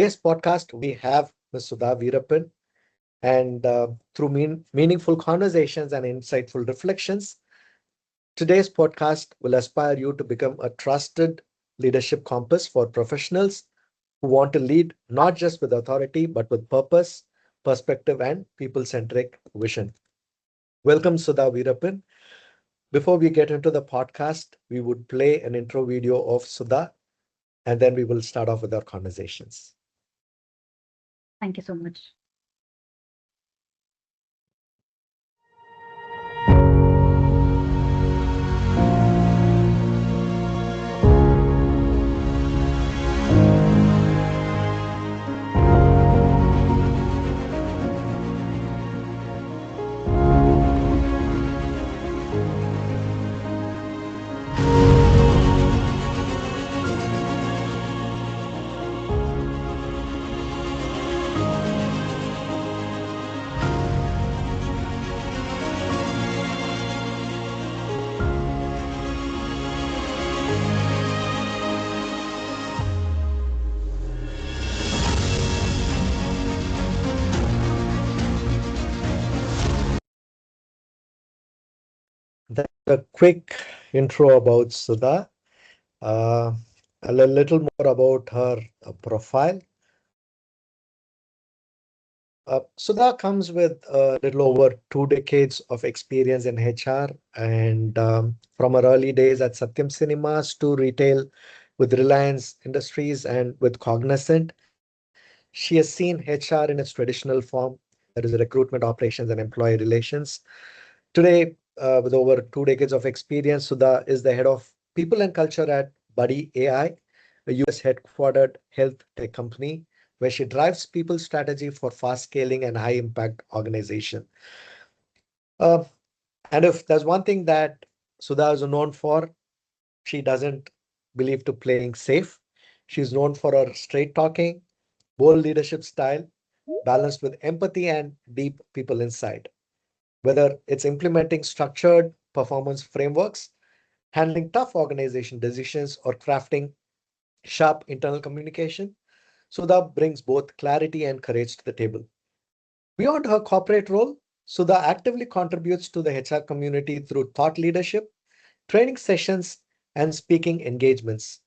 today's podcast, we have Ms. Sudha Veerappan, and through meaningful conversations and insightful reflections, today's podcast will aspire you to become a trusted leadership compass for professionals who want to lead not just with authority, but with purpose, perspective, and people centric vision. Welcome, Sudha Veerappan. Before we get into the podcast, we would play an intro video of Sudha, and then we will start off with our conversations. Thank you so much. That's a quick intro about Sudha. Uh, a little more about her profile. Sudha comes with a little over 2 decades of experience in HR, and from her early days at Satyam Cinemas to retail with Reliance Industries and with Cognizant, she has seen HR in its traditional form, that is, recruitment, operations, and employee relations. Today, with over 2 decades of experience, Sudha is the head of people and culture at Buddy AI, a US headquartered health tech company where she drives people strategy for fast scaling and high impact organization. Uh, and if there's one thing that Sudha is known for, she doesn't believe to playing safe. She's known for her straight talking, bold leadership style, balanced with empathy and deep people insight. Whether it's implementing structured performance frameworks, handling tough organization decisions, or crafting sharp internal communication, Sudha brings both clarity and courage to the table. Beyond her corporate role, Sudha actively contributes to the HR community through thought leadership, training sessions, and speaking engagements,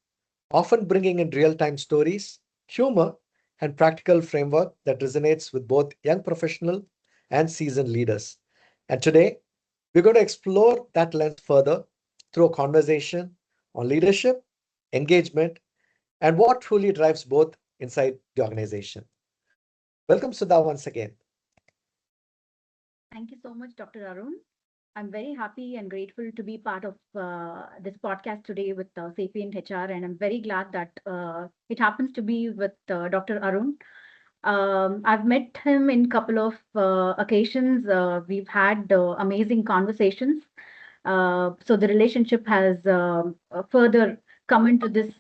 often bringing in real time stories, humor, and practical framework that resonates with both young professional and seasoned leaders. And today, we're going to explore that lens further through a conversation on leadership, engagement, and what truly drives both inside the organization. Welcome, Sudha, once again. Thank you so much, Dr. Arun. I'm very happy and grateful to be part of this podcast today with Sapient HR, and I'm very glad that it happens to be with Dr. Arun. I've met him in a couple of occasions. We've had amazing conversations. So the relationship has further come into this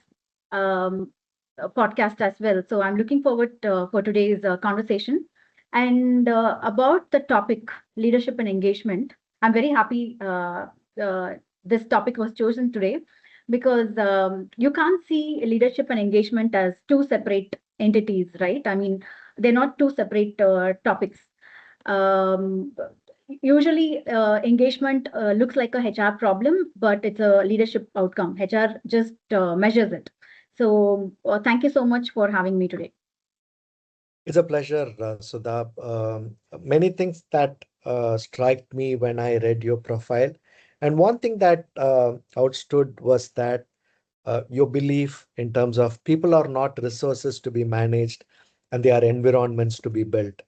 um, podcast as well. So I'm looking forward for today's conversation. And about the topic, leadership and engagement, I'm very happy this topic was chosen today because you can't see leadership and engagement as two separate entities, right? I mean, they're not two separate topics. Um, Usually, engagement looks like a HR problem, but it's a leadership outcome. HR just measures it. So, thank you so much for having me today. It's a pleasure, Sudha. Many things that struck me when I read your profile. And one thing that outstood was that your belief in terms of people are not resources to be managed and they are environments to be built.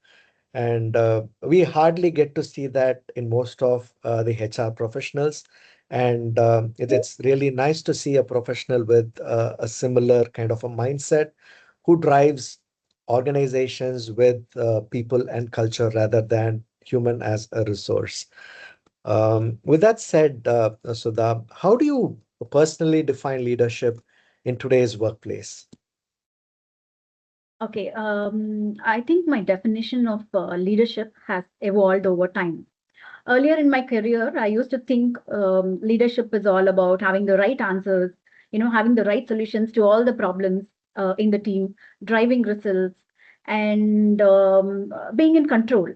And we hardly get to see that in most of the HR professionals. And it's really nice to see a professional with a similar kind of a mindset who drives organizations with people and culture rather than human as a resource. With that said, Sudha, how do you personally define leadership in today's workplace? Okay, I think my definition of leadership has evolved over time. Earlier in my career, I used to think leadership is all about having the right answers, having the right solutions to all the problems. in the team, driving results, and being in control.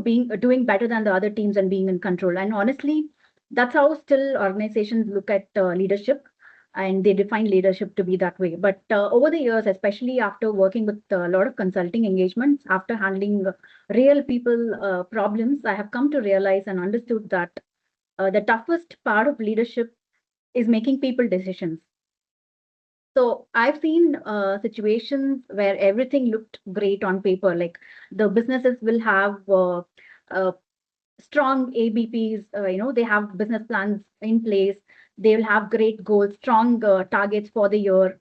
Being doing better than the other teams and being in control. And honestly, that's how still organizations look at leadership, and they define leadership to be that way. But over the years, especially after working with a lot of consulting engagements, after handling real people problems, I have come to realize and understood that the toughest part of leadership is making people decisions. So I've seen situations where everything looked great on paper, like the businesses will have strong ABPs, they have business plans in place, they will have great goals, strong targets for the year,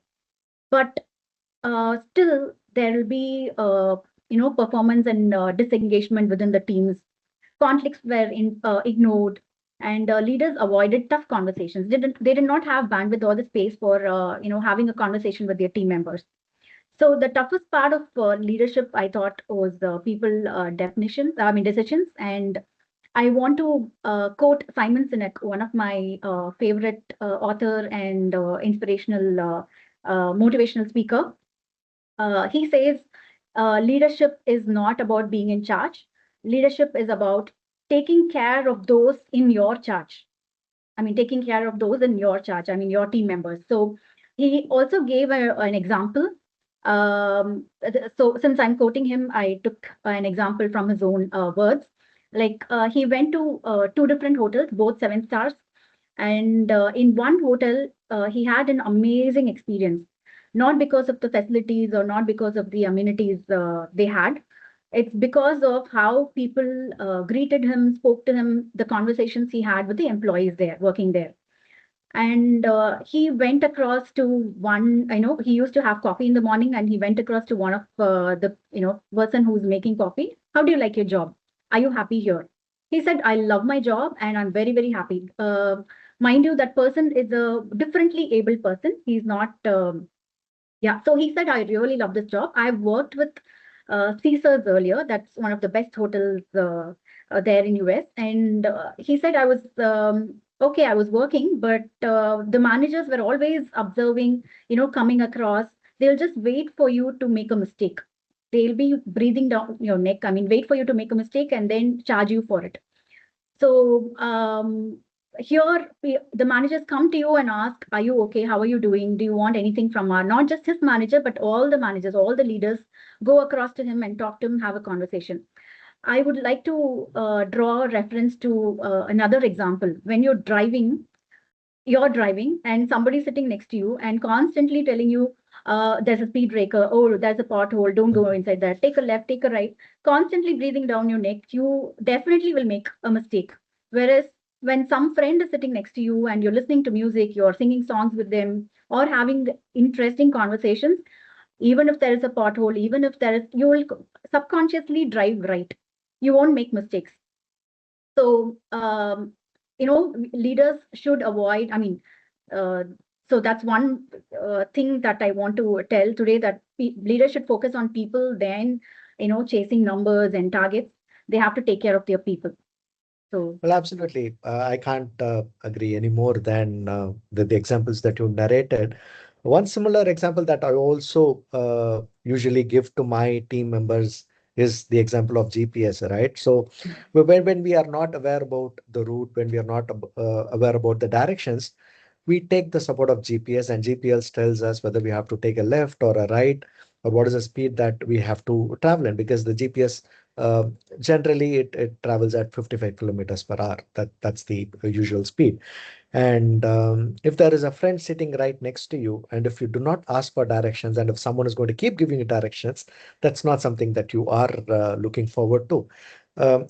but still there will be performance and disengagement within the teams. Conflicts were ignored, and leaders avoided tough conversations. They did not have bandwidth or the space for having a conversation with their team members. So the toughest part of leadership, I thought, was people definitions. I mean decisions. And I want to quote Simon Sinek, one of my favorite author and inspirational motivational speaker. He says, leadership is not about being in charge. Leadership is about taking care of those in your charge. I mean, taking care of those in your charge, I mean, your team members. So he also gave an example. So since I'm quoting him, I took an example from his own words. Like he went to two different hotels, both 7 stars. And in one hotel, he had an amazing experience, not because of the facilities or not because of the amenities they had. It's because of how people greeted him, spoke to him, the conversations he had with the employees there, working there. And he went across to one, I know he used to have coffee in the morning, and he went across to one of the, person who's making coffee. How do you like your job? Are you happy here? He said, I love my job and I'm very, very happy. Mind you, that person is a differently abled person. He's not, yeah. So he said, I really love this job. I've worked with Caesars earlier. That's one of the best hotels there in US. And he said, I was okay. I was working, but the managers were always observing, coming across. They'll just wait for you to make a mistake. They'll be breathing down your neck. I mean, wait for you to make a mistake and then charge you for it. So here the managers come to you and ask, are you okay? How are you doing? Do you want anything from our, not just his manager, but all the managers, all the leaders go across to him and talk to him, have a conversation. I would like to draw a reference to another example. When you're driving and somebody's sitting next to you and constantly telling you, there's a speed breaker, oh, there's a pothole, don't go inside that, take a left, take a right, constantly breathing down your neck, you definitely will make a mistake. Whereas when some friend is sitting next to you and you're listening to music, you're singing songs with them or having interesting conversations, even if there is a pothole, even if there is, you will subconsciously drive right. You won't make mistakes. So, leaders should avoid, I mean, uh, so that's one thing that I want to tell today, that leaders should focus on people, then, chasing numbers and targets. They have to take care of their people. So, Well, absolutely. I can't agree any more than the examples that you narrated. One similar example that I also usually give to my team members is the example of GPS, right? So when we are not aware about the route, when we are not aware about the directions, we take the support of GPS, and GPS tells us whether we have to take a left or a right, or what is the speed that we have to travel in, because the GPS uh, generally it travels at 55 kilometers per hour. That's the usual speed. And if there is a friend sitting right next to you, and if you do not ask for directions, and if someone is going to keep giving you directions, that's not something that you are looking forward to.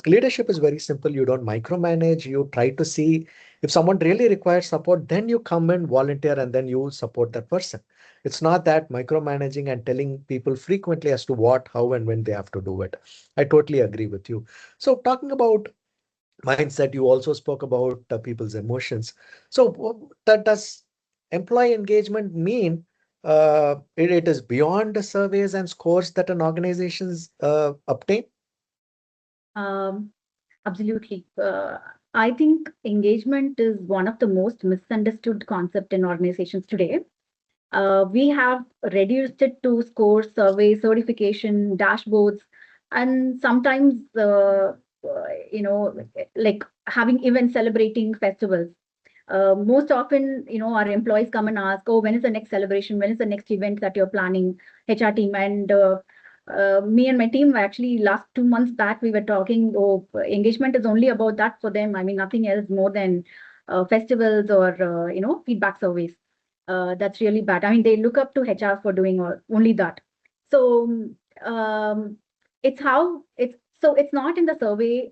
Leadership is very simple. You don't micromanage. You try to see if someone really requires support, then you come and volunteer, and then you support that person. It's not that micromanaging and telling people frequently as to what, how, and when they have to do it. I totally agree with you. So, talking about mindset, you also spoke about people's emotions. So that does employee engagement mean it is beyond the surveys and scores that an organization's obtain? um, absolutely. I think engagement is one of the most misunderstood concept in organizations today. We have reduced it to scores, surveys, certification, dashboards, and sometimes, like having events celebrating festivals. Most often, our employees come and ask, "Oh, when is the next celebration? When is the next event that you're planning?" HR team and me and my team actually last 2 months back we were talking. Oh, engagement is only about that for them. I mean, nothing else more than festivals or feedback surveys. That's really bad. I mean, they look up to HR for doing only that. So it's how it's so it's not in the survey.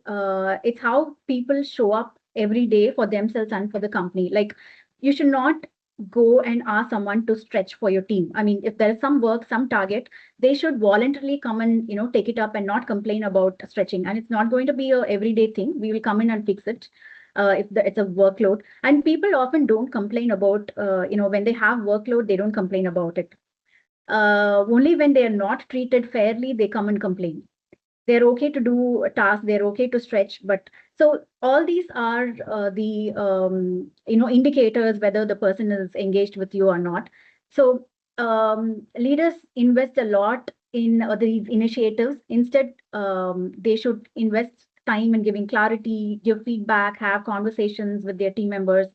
It's how people show up every day for themselves and for the company. Like you should not go and ask someone to stretch for your team. I mean, if there is some work, some target, they should voluntarily come and take it up and not complain about stretching. And it's not going to be a everyday thing. We will come in and fix it if it's a workload. And people often don't complain about when they have workload, they don't complain about it. Only when they are not treated fairly, they come and complain. They're okay to do a task, they're okay to stretch, but so all these are the indicators whether the person is engaged with you or not. So leaders invest a lot in these initiatives. Instead, they should invest time in giving clarity, give feedback, have conversations with their team members,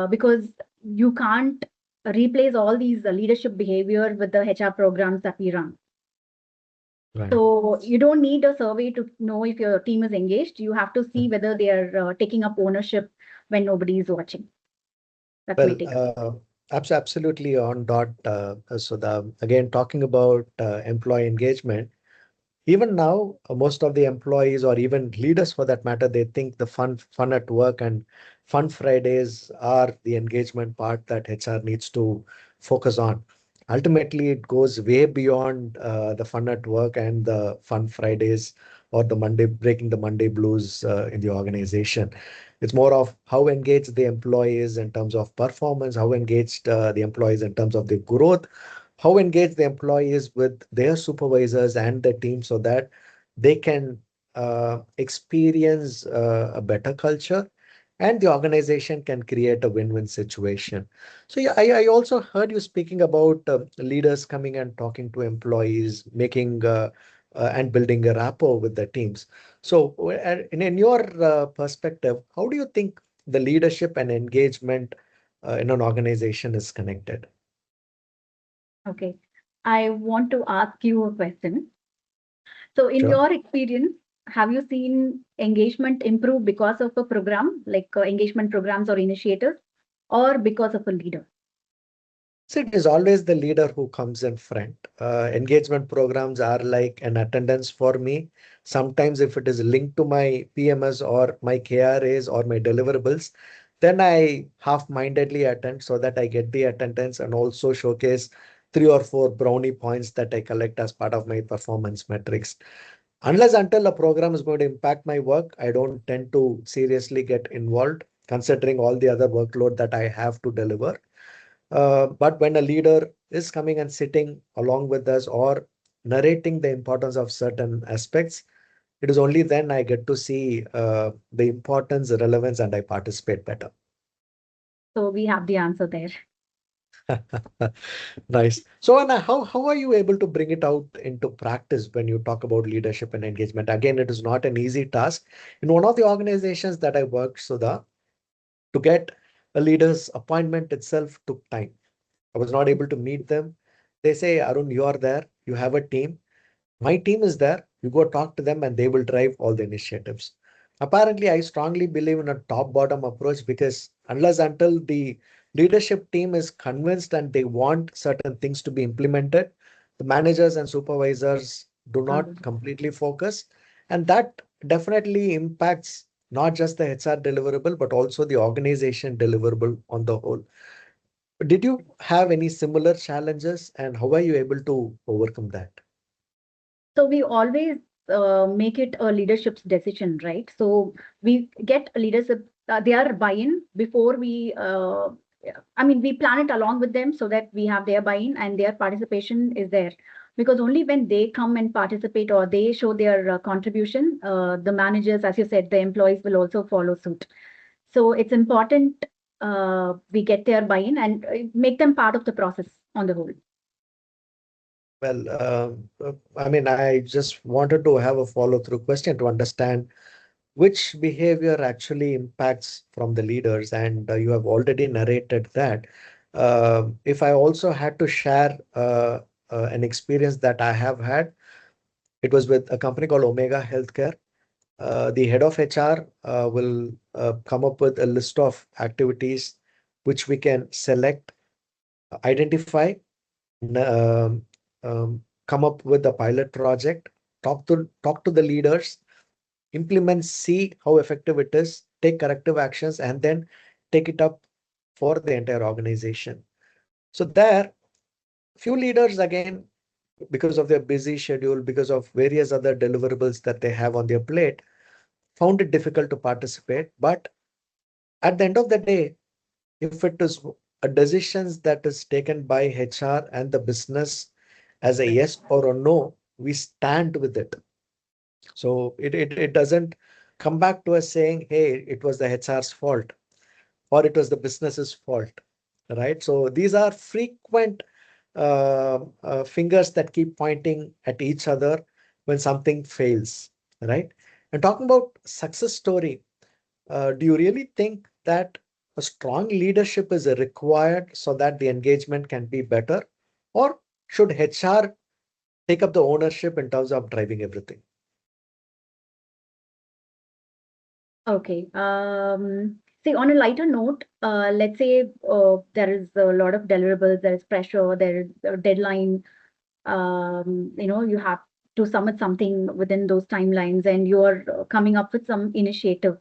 because you can't replace all these leadership behavior with the HR programs that we run. Right. So you don't need a survey to know if your team is engaged. You have to see whether they are taking up ownership when nobody is watching. That's my Well, take. absolutely on dot. So the again talking about employee engagement. Even now, most of the employees or even leaders for that matter, they think the fun at work and fun Fridays are the engagement part that HR needs to focus on. Ultimately, it goes way beyond the fun at work and the fun Fridays or the Monday breaking the Monday blues in the organization. It's more of how engaged the employees in terms of performance, how engaged the employees in terms of the growth, how engaged the employees with their supervisors and the team so that they can experience a better culture and the organization can create a win-win situation. So yeah, I also heard you speaking about leaders coming and talking to employees, making and building a rapport with the teams. So in your perspective, how do you think the leadership and engagement in an organization is connected? Okay. I want to ask you a question. So, in Sure. your experience, have you seen engagement improve because of a program, like engagement programs or initiatives, or because of a leader? So it is always the leader who comes in front. Engagement programs are like an attendance for me. Sometimes, if it is linked to my PMS or my KRAs or my deliverables, then I half-mindedly attend so that I get the attendance and also showcase 3 or 4 brownie points that I collect as part of my performance metrics. Unless until a program is going to impact my work, I don't tend to seriously get involved, considering all the other workload that I have to deliver. But when a leader is coming and sitting along with us or narrating the importance of certain aspects, it is only then I get to see the importance, the relevance, and I participate better. So, we have the answer there. Nice. So, Anna, how are you able to bring it out into practice when you talk about leadership and engagement? Again, it is not an easy task. In one of the organizations that I worked, Sudha, to get a leader's appointment itself took time. I was not able to meet them. They say, Arun, you are there. You have a team. My team is there. You go talk to them and they will drive all the initiatives. Apparently, I strongly believe in a top bottom approach because unless until the leadership team is convinced and they want certain things to be implemented, the managers and supervisors do not completely focus. And that definitely impacts not just the HR deliverable, but also the organization deliverable on the whole. Did you have any similar challenges and how are you able to overcome that? So we always make it a leadership's decision, right? So we get leadership, their buy-in before we, I mean, we plan it along with them so that we have their buy-in and their participation is there. Because only when they come and participate or they show their contribution, the managers, as you said, the employees will also follow suit. So it's important we get their buy-in and make them part of the process on the whole. Well, I mean, I just wanted to have a follow-through question to understand which behavior actually impacts from the leaders, and you have already narrated that. If I also had to share an experience that I have had, it was with a company called Omega Healthcare. The head of HR will come up with a list of activities which we can select, identify, um, come up with a pilot project, talk to the leaders, implement, see how effective it is, take corrective actions, and then take it up for the entire organization. So there, few leaders again, because of their busy schedule, because of various other deliverables that they have on their plate, found it difficult to participate. But at the end of the day, if it is a decision that is taken by HR and the business as a yes or a no, we stand with it. So it doesn't come back to us saying, hey, it was the HR's fault or it was the business's fault, right? So these are frequent fingers that keep pointing at each other when something fails, right? And talking about success story, do you really think that a strong leadership is required so that the engagement can be better? Or should HR take up the ownership in terms of driving everything? Okay. See, on a lighter note, let's say there is a lot of deliverables, there is pressure, there is a deadline. You have to submit something within those timelines, and you're coming up with some initiative,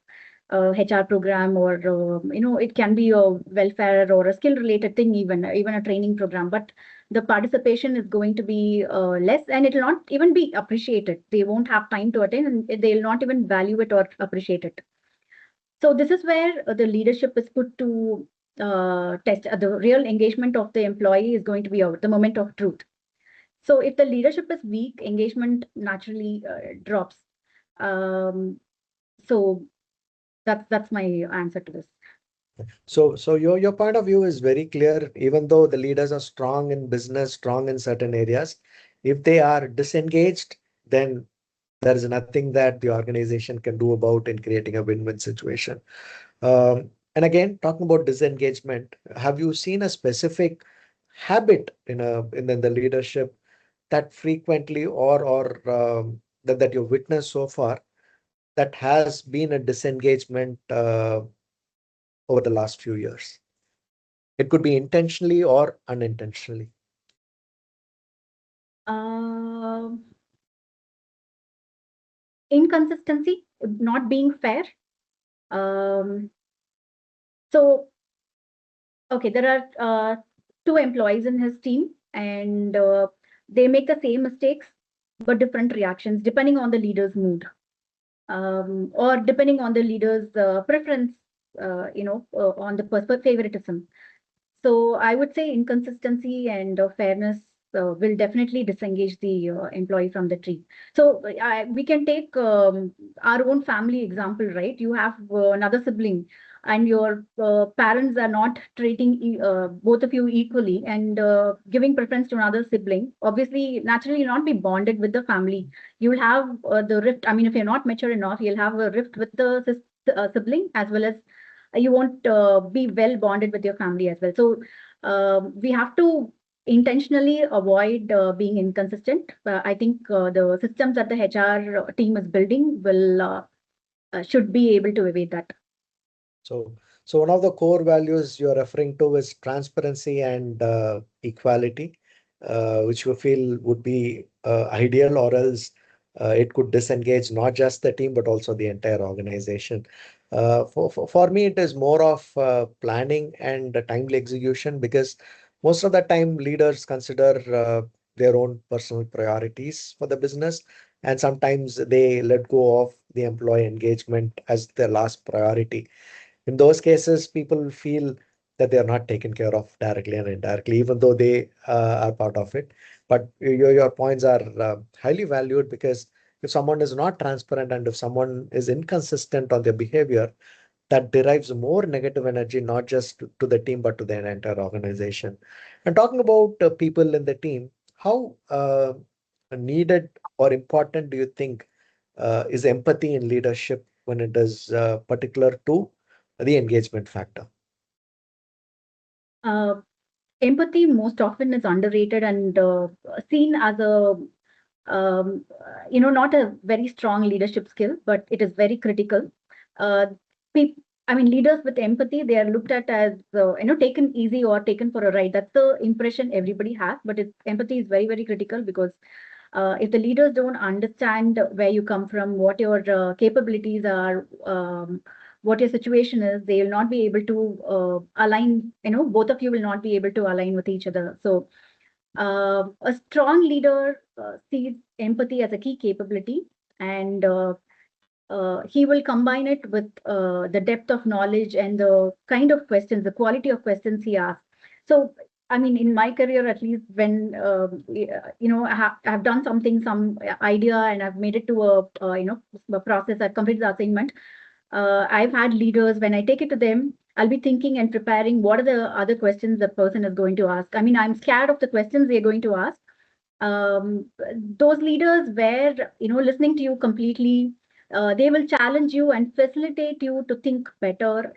HR program, or it can be a welfare or a skill-related thing, even a training program. But the participation is going to be less, and it will not even be appreciated. They won't have time to attend, and they'll not even value it or appreciate it. So this is where the leadership is put to test. The real engagement of the employee is going to be the moment of truth. So if the leadership is weak, engagement naturally drops. Um, so that's my answer to this. So your point of view is very clear. Even though the leaders are strong in business, strong in certain areas, if they are disengaged, then there is nothing that the organization can do about in creating a win-win situation. And again, talking about disengagement, have you seen a specific habit in the leadership that frequently that you witnessed so far that has been a disengagement over the last few years? It could be intentionally or unintentionally. Um Inconsistency, not being fair. Um, so okay, there are two employees in his team, and they make the same mistakes but different reactions depending on the leader's mood, or depending on the leader's preference, on the favoritism. So I would say inconsistency and fairness will definitely disengage the employee from the tree. So we can take our own family example, right? You have another sibling, and your parents are not treating both of you equally, and giving preference to another sibling. Obviously, naturally, you'll not be bonded with the family. You'll have the rift. I mean, if you're not mature enough, you'll have a rift with the sibling, as well as you won't be well bonded with your family as well. So we have to intentionally avoid being inconsistent. I think the systems that the HR team is building will should be able to evade that. So one of the core values you're referring to is transparency and equality, which you feel would be ideal, or else it could disengage not just the team but also the entire organization. For me, it is more of planning and timely execution, because most of the time leaders consider their own personal priorities for the business, and sometimes they let go of the employee engagement as their last priority. In those cases, people feel that they are not taken care of directly and indirectly, even though they are part of it. But your points are highly valued, because if someone is not transparent and if someone is inconsistent on their behavior, that derives more negative energy, not just to the team, but to the entire organization. And talking about people in the team, how needed or important do you think is empathy in leadership when it is particular to the engagement factor? Uh, Empathy most often is underrated and seen as a not a very strong leadership skill, but it is very critical. Uh, peop- I mean, leaders with empathy, they are looked at as taken easy or taken for a ride. That's the impression everybody has. But empathy is very, very critical, because if the leaders don't understand where you come from, what your capabilities are, what your situation is, they will not be able to align. Both of you will not be able to align with each other. So a strong leader sees empathy as a key capability, and he will combine it with the depth of knowledge and the kind of questions, the quality of questions he asks. So, I mean, in my career, at least, when I have done something, some idea, and I've made it to a process, I've completed the assignment. I've had leaders, when I take it to them, I'll be thinking and preparing what are the other questions the person is going to ask. I mean, I'm scared of the questions they're going to ask. um, those leaders where listening to you completely, they will challenge you and facilitate you to think better.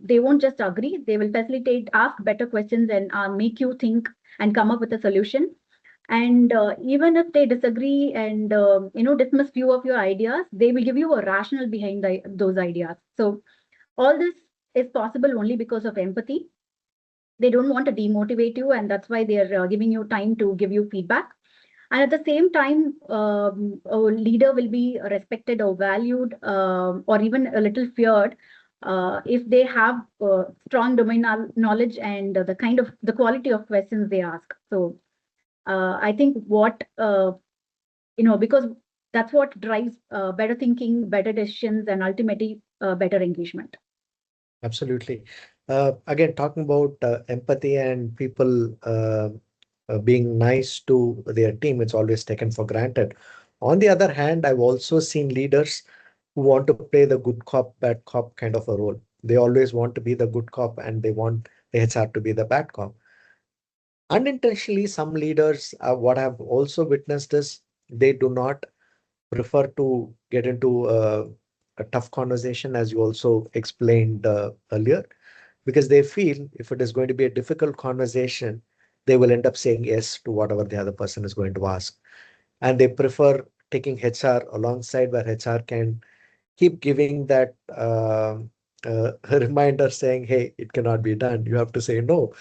They won't just agree, they will facilitate, ask better questions, and make you think and come up with a solution. And even if they disagree and dismiss few of your ideas, they will give you a rationale behind those ideas. So all this is possible only because of empathy. They don't want to demotivate you, and that's why they're giving you time to give you feedback. And at the same time, a leader will be respected or valued, or even a little feared, if they have strong domain knowledge and the quality of questions they ask. So I think because that's what drives better thinking, better decisions, and ultimately better engagement. Absolutely. Again, talking about empathy and people being nice to their team, it's always taken for granted. On the other hand, I've also seen leaders who want to play the good cop, bad cop kind of a role. They always want to be the good cop and they want the HR to be the bad cop. Unintentionally, some leaders, what I've also witnessed is they do not prefer to get into a tough conversation, as you also explained earlier, because they feel if it is going to be a difficult conversation, they will end up saying yes to whatever the other person is going to ask. And they prefer taking HR alongside, where HR can keep giving that reminder saying, hey, it cannot be done. You have to say no.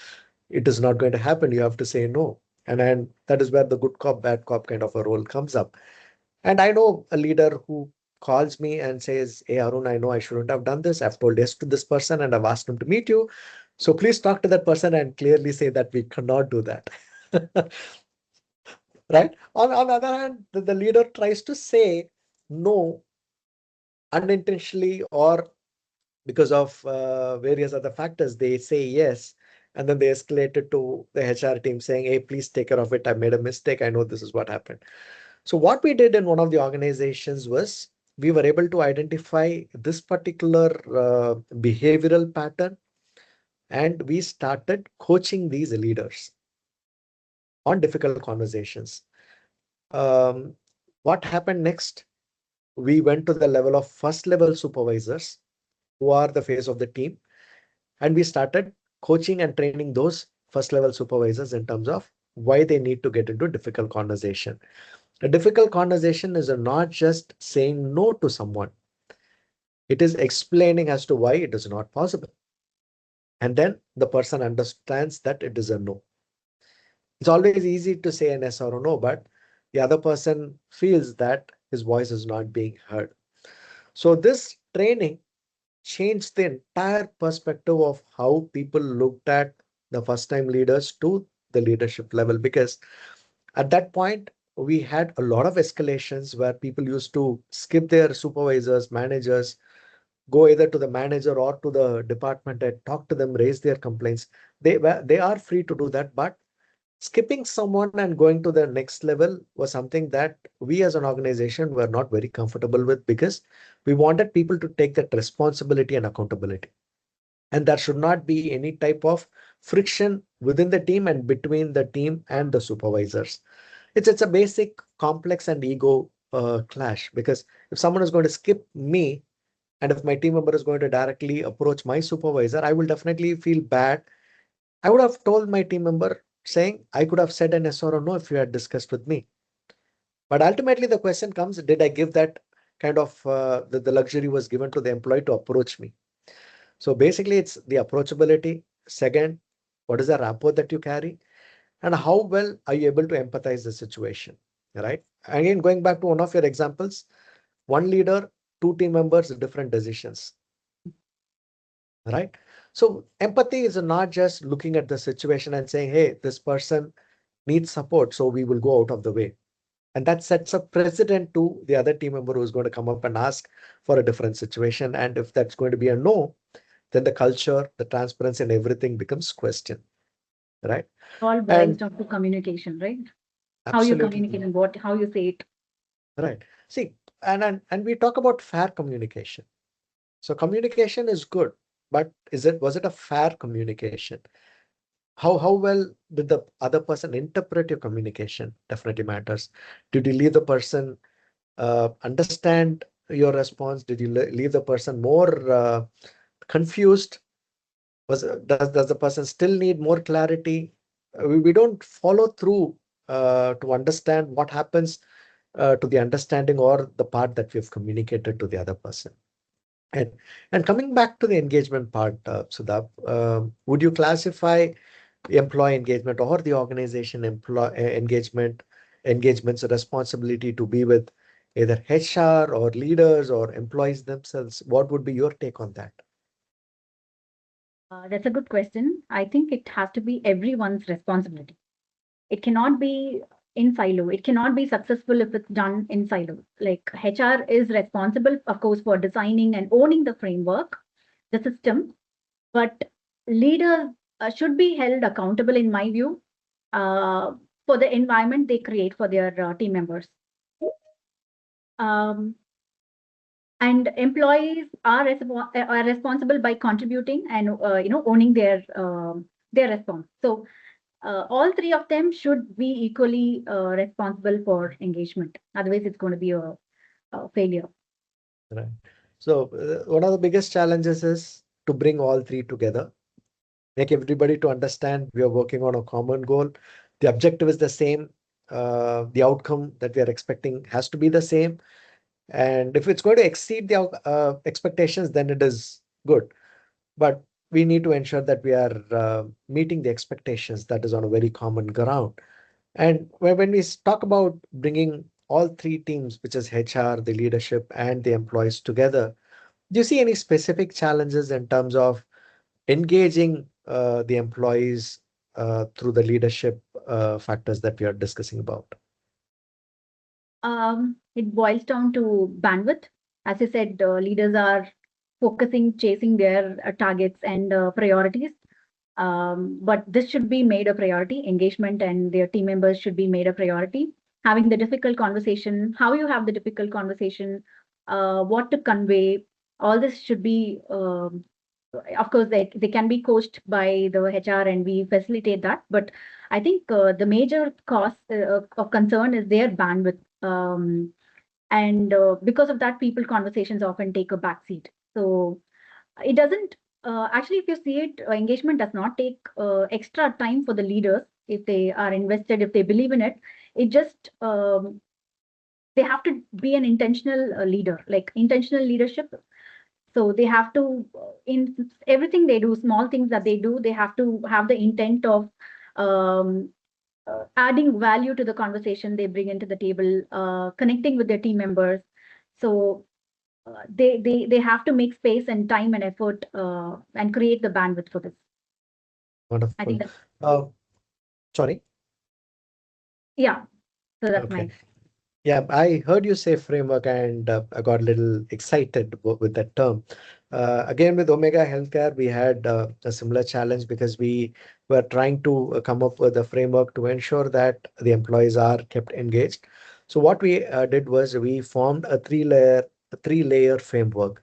It is not going to happen. You have to say no. And that is where the good cop, bad cop kind of a role comes up. And I know a leader who calls me and says, hey, Arun, I know I shouldn't have done this. I've told yes to this person and I've asked him to meet you. So please talk to that person and clearly say that we cannot do that. Right? On the other hand, the leader tries to say no unintentionally or because of various other factors. They say yes. And then they escalate it to the HR team saying, hey, please take care of it. I made a mistake. I know this is what happened. So what we did in one of the organizations was we were able to identify this particular behavioral pattern, and we started coaching these leaders on difficult conversations. Um, what happened next? We went to the level of first level supervisors who are the face of the team, and we started coaching and training those first level supervisors in terms of why they need to get into difficult conversation. A difficult conversation is not just saying no to someone, it is explaining as to why it is not possible. And then the person understands that it is a no. It's always easy to say an yes or a no, but the other person feels that his voice is not being heard. So, this training changed the entire perspective of how people looked at the first time leaders to the leadership level, because at that point, we had a lot of escalations where people used to skip their supervisors, managers, go either to the manager or to the department and talk to them, raise their complaints. They are free to do that, but Skipping someone and going to the next level was something that we as an organization were not very comfortable with, because we wanted people to take that responsibility and accountability. And there should not be any type of friction within the team and between the team and the supervisors. It's a basic complex and ego clash, because if someone is going to skip me, and if my team member is going to directly approach my supervisor, I will definitely feel bad. I would have told my team member, saying I could have said an yes or a no if you had discussed with me. But ultimately, the question comes: did I give that kind of the luxury was given to the employee to approach me? So basically, it's the approachability. Second, what is the rapport that you carry, and how well are you able to empathize the situation? Right. Again, going back to one of your examples, one leader, two team members, different decisions. Right. So empathy is not just looking at the situation and saying, hey, this person needs support, so we will go out of the way. And that sets a precedent to the other team member who's going to come up and ask for a different situation. And if that's going to be a no, then the culture, the transparency, and everything becomes question. Right. All boils And down to communication, right? How you communicate absolutely and how you say it. right. See, and we talk about fair communication. So communication is good, but was it a fair communication? How well did the other person interpret your communication? Definitely matters. Did you leave the person understand your response? Did you leave the person more confused? Does the person still need more clarity? We don't follow through to understand what happens to the understanding or the part that we've communicated to the other person. And and coming back to the engagement part, Sudha, would you classify employee engagement or the organization engagement's responsibility to be with either HR or leaders or employees themselves? What would be your take on that? That's a good question. I think it has to be everyone's responsibility. It cannot be in silo. It cannot be successful if it's done in silo. Like HR is responsible, of course, for designing and owning the framework, the system, but leaders should be held accountable, in my view, uh, for the environment they create for their team members. Um, and employees are responsible by contributing and owning their response. So all three of them should be equally responsible for engagement. Otherwise, it's going to be a failure. Right. So one of the biggest challenges is to bring all three together, make everybody to understand we are working on a common goal. The objective is the same. The outcome that we are expecting has to be the same. And if it's going to exceed the expectations, then it is good. But we need to ensure that we are meeting the expectations that is on a very common ground. And when we talk about bringing all three teams, which is HR, the leadership, and the employees together, do you see any specific challenges in terms of engaging the employees through the leadership factors that we are discussing about? It boils down to bandwidth. As I said, leaders are focusing, chasing their targets and priorities. But this should be made a priority. Engagement and their team members should be made a priority. Having the difficult conversation, how you have the difficult conversation, what to convey, all this should be, of course, they can be coached by the HR and we facilitate that. But I think the major cause of concern is their bandwidth. And because of that, people conversations often take a backseat. So it doesn't actually, if you see it, engagement does not take extra time for the leaders if they are invested, if they believe in it. It just they have to be an intentional leader, like intentional leadership. So they have to, in everything they do, small things that they do, they have to have the intent of um, adding value to the conversation they bring into the table, connecting with their team members. So they have to make space and time and effort and create the bandwidth for this. I Wonderful. think that, Uh, Sorry. yeah. So that's Okay. my. Yeah, I heard you say framework and I got a little excited with that term. Again, with Omega Healthcare, we had a similar challenge because we were trying to come up with a framework to ensure that the employees are kept engaged. So what we did was we formed a three layer framework: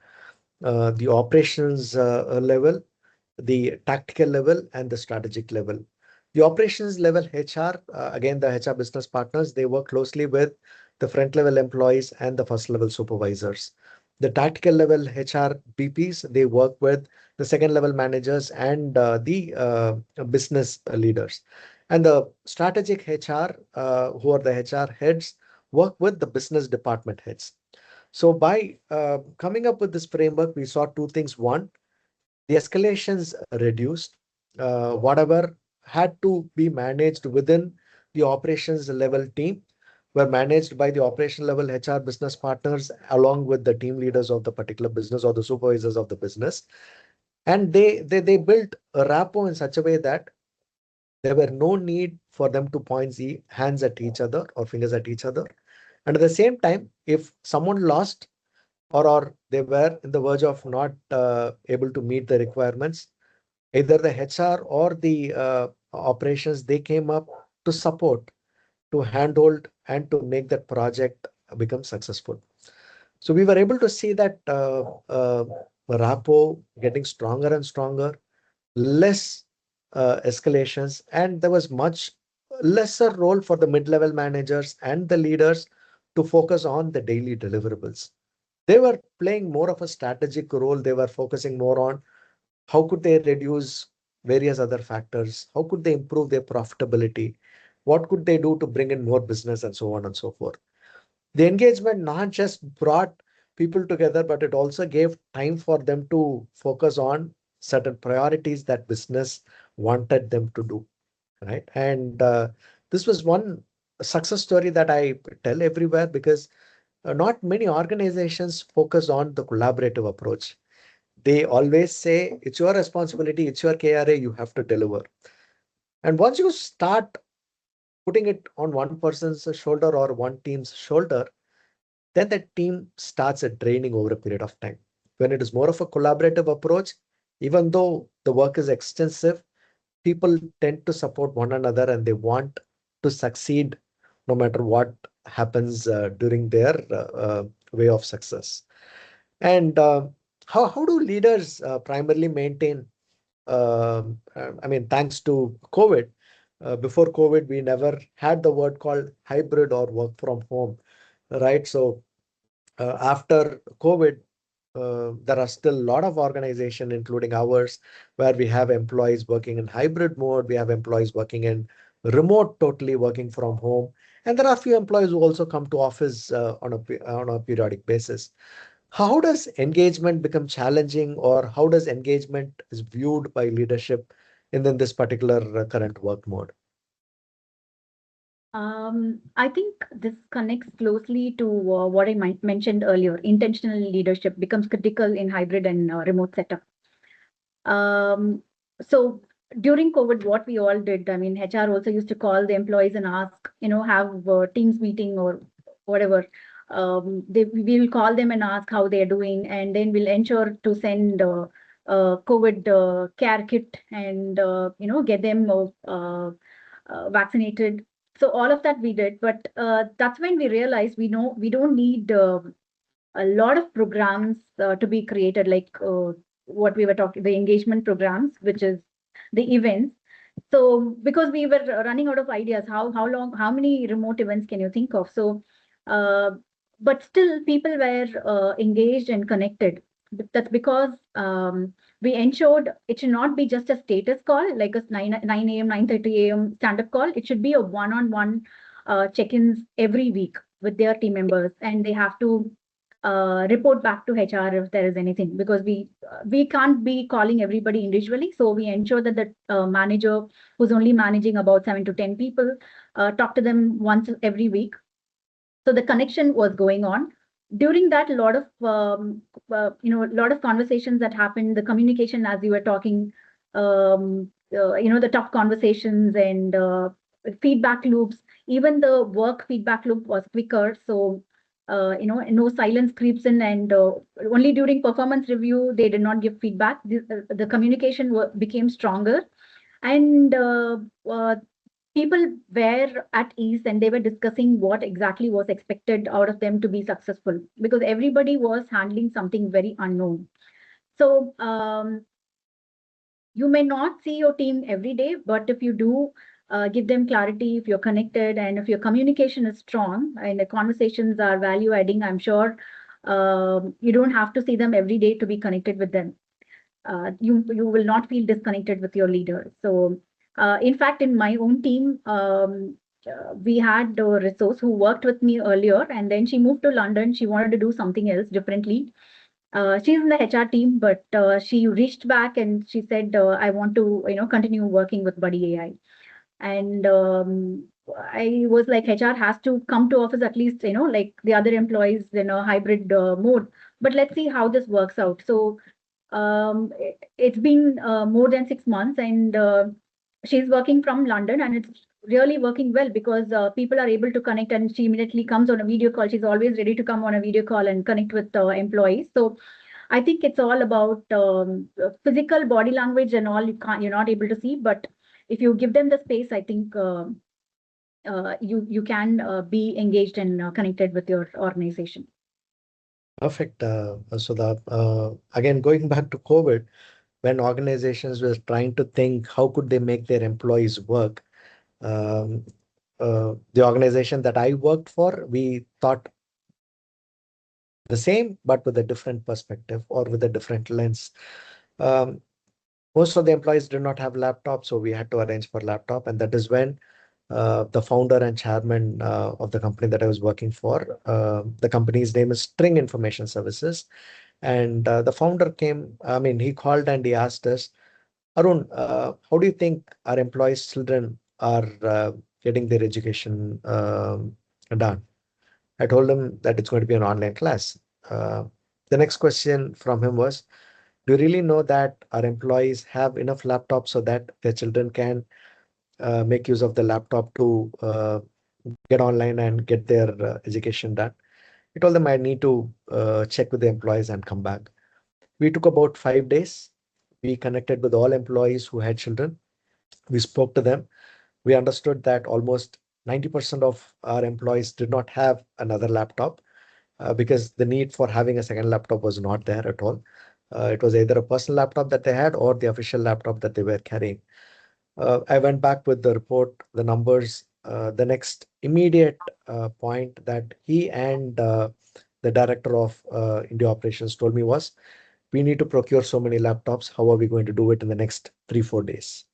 the operations level, the tactical level, and the strategic level. The operations level HR, again, the HR business partners, they work closely with the front level employees and the first level supervisors. The tactical level HR BPs, they work with the second level managers and the business leaders. And the strategic HR, who are the HR heads, work with the business department heads. So by coming up with this framework, we saw two things. One, the escalations reduced. Whatever had to be managed within the operations level team were managed by the operation level HR business partners along with the team leaders of the particular business or the supervisors of the business. And they built a rapport in such a way that there were no need for them to point the hands at each other or fingers at each other. And at the same time, if someone lost or they were in the verge of not able to meet the requirements, either the HR or the operations, they came up to support, to handhold, and to make that project become successful. So we were able to see that rapport getting stronger and stronger, less escalations, and there was much lesser role for the mid-level managers and the leaders to focus on the daily deliverables. They were playing more of a strategic role. They were focusing more on how could they reduce various other factors, how could they improve their profitability, what could they do to bring in more business, and so on and so forth. The engagement not just brought people together, but it also gave time for them to focus on certain priorities that business wanted them to do, right? And this was one success story that I tell everywhere because not many organizations focus on the collaborative approach. They always say it's your responsibility, it's your KRA, you have to deliver. And once you start putting it on one person's shoulder or one team's shoulder, then the team starts draining over a period of time. When it is more of a collaborative approach, even though the work is extensive, people tend to support one another and they want to succeed no matter what happens during their way of success. And how do leaders primarily maintain? I mean, thanks to COVID, before COVID, we never had the word called hybrid or work from home, right? So after COVID, there are still a lot of organization, including ours, where we have employees working in hybrid mode. We have employees working in remote, totally working from home. And there are few employees who also come to office on a periodic basis. How does engagement become challenging, or how does engagement is viewed by leadership in this particular current work mode? I think this connects closely to what I mentioned earlier. Intentional leadership becomes critical in hybrid and remote setup. Um, so during COVID, what we all did, I mean, HR also used to call the employees and ask, have a Teams meeting or whatever. We will call them and ask how they're doing, and then we'll ensure to send COVID care kit and get them vaccinated. So all of that we did, but that's when we realized we don't need a lot of programs to be created, like what we were talking, the engagement programs, which is the events. So because we were running out of ideas, how many remote events can you think of? So, uh, but still people were engaged and connected. That's because we ensured it should not be just a status call, like a 9 a.m., 9:30 a.m. stand-up call. It should be a one-on-one check-ins every week with their team members, and they have to report back to HR if there is anything, because we can't be calling everybody individually. So we ensure that the manager who's only managing about 7 to 10 people talk to them once every week. So the connection was going on. During that, a lot of a lot of conversations that happened. The communication, as you were talking, the tough conversations and feedback loops. Even the work feedback loop was quicker. So no silence creeps in, and only during performance review they did not give feedback. The communication became stronger, and people were at ease, and they were discussing what exactly was expected out of them to be successful, because everybody was handling something very unknown. So you may not see your team every day, but if you do give them clarity, if you're connected, and if your communication is strong and the conversations are value adding, I'm sure you don't have to see them every day to be connected with them. You will not feel disconnected with your leader. So, in fact, in my own team, we had a resource who worked with me earlier, and then she moved to London. She wanted to do something else differently. She's in the HR team, but she reached back and she said, "I want to, continue working with Buddy AI." And I was like, HR has to come to office at least, like the other employees in a hybrid mode. But let's see how this works out. So it's been more than 6 months, and she's working from London, and it's really working well, because people are able to connect, and she immediately comes on a video call. She's always ready to come on a video call and connect with employees. So I think it's all about physical body language and all. You're not able to see, but if you give them the space, I think you can be engaged and connected with your organization. Perfect, Sudha. Again, going back to COVID, when organizations were trying to think how could they make their employees work, um, the organization that I worked for, we thought the same, but with a different perspective or with a different lens. Um, Most of the employees did not have laptops, so we had to arrange for laptop, and that is when the founder and chairman of the company that I was working for, the company's name is String Information Services, and the founder came. I mean, he called and he asked us, Arun, how do you think our employees' children are getting their education done? I told him that it's going to be an online class. Uh, the next question from him was, do you really know that our employees have enough laptops so that their children can make use of the laptop to get online and get their education done? I told them I need to check with the employees and come back. We took about 5 days. We connected with all employees who had children. We spoke to them. We understood that almost 90% of our employees did not have another laptop because the need for having a second laptop was not there at all. It was either a personal laptop that they had or the official laptop that they were carrying. I went back with the report, the numbers. The next immediate point that he and the director of India operations told me was, we need to procure so many laptops. How are we going to do it in the next 3, 4 days?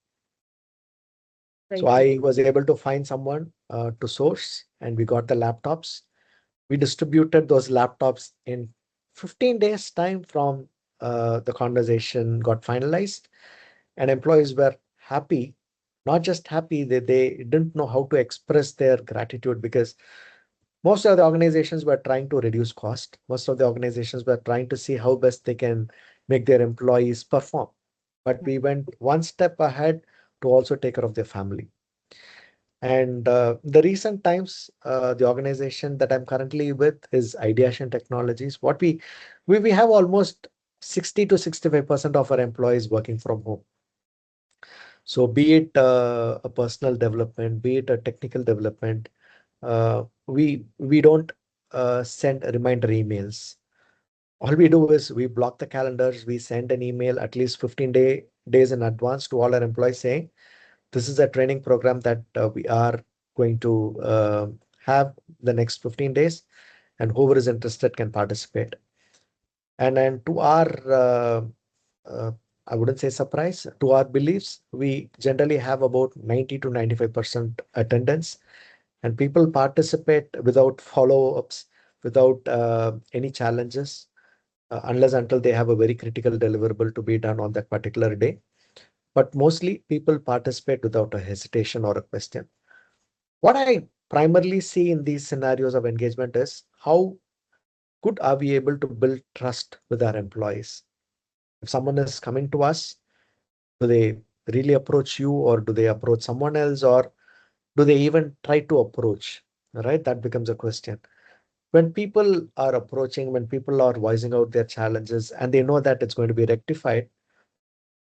Very So true. I was able to find someone to source, and we got the laptops. We distributed those laptops in 15 days time from the conversation got finalized, and employees were happy. Not just happy, they didn't know how to express their gratitude, because most of the organizations were trying to reduce cost. Most of the organizations were trying to see how best they can make their employees perform. But we went one step ahead to also take care of their family. And the recent times, the organization that I'm currently with is Ideation Technologies. What we have almost 60 to 65% of our employees working from home. So be it a personal development, be it a technical development, we don't send reminder emails. All we do is we block the calendars. We send an email at least 15 days in advance to all our employees saying, this is a training program that we are going to have the next 15 days, and whoever is interested can participate. And then to our, uh, I wouldn't say surprise, to our beliefs, we generally have about 90 to 95% attendance, and people participate without follow-ups, without any challenges, unless until they have a very critical deliverable to be done on that particular day. But mostly people participate without a hesitation or a question. What I primarily see in these scenarios of engagement is how good are we able to build trust with our employees? If someone is coming to us, do they really approach you, or do they approach someone else, or do they even try to approach? Right? That becomes a question. when people are approaching, when people are voicing out their challenges and they know that it's going to be rectified,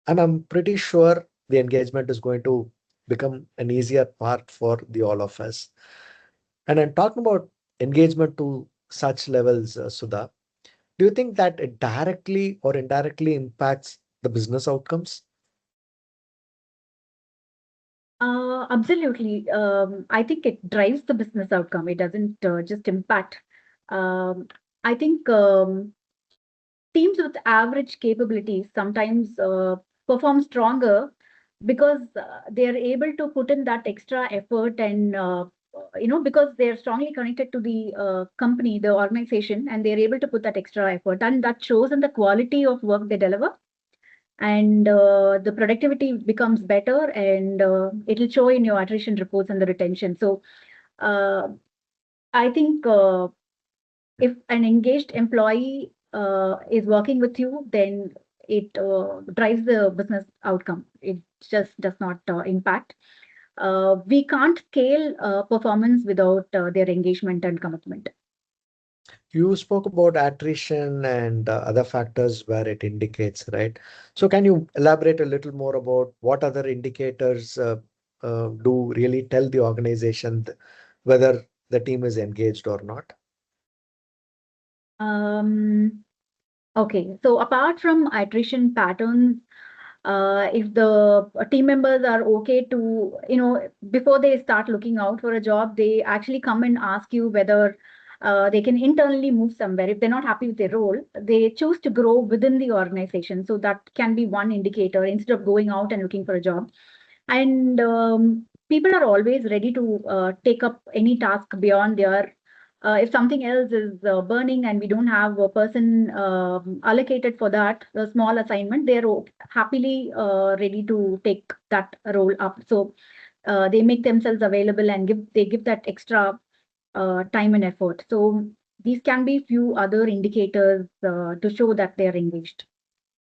and I'm pretty sure the engagement is going to become an easier part for the all of us. And I'm talking about engagement to such levels, Sudha. Do you think that it directly or indirectly impacts the business outcomes? Absolutely. I think it drives the business outcome. It doesn't just impact. Um, I think teams with average capabilities sometimes perform stronger because they are able to put in that extra effort and because they are strongly connected to the company, the organization, and they are able to put that extra effort, and that shows in the quality of work they deliver, and the productivity becomes better, and it'll show in your attrition reports and the retention. So uh, I think if an engaged employee is working with you, then it drives the business outcome. It just does not impact. We can't scale performance without their engagement and commitment. You spoke about attrition and other factors where it indicates, right? So, can you elaborate a little more about what other indicators do really tell the organization whether the team is engaged or not? Um, okay, so apart from attrition patterns, if the team members are okay to, before they start looking out for a job, they actually come and ask you whether they can internally move somewhere. If they're not happy with their role, they choose to grow within the organization. So that can be one indicator instead of going out and looking for a job. And people are always ready to take up any task beyond their if something else is burning and we don't have a person allocated for that a small assignment, they're happily ready to take that role up. So they make themselves available and give that extra time and effort. So these can be few other indicators to show that they're engaged.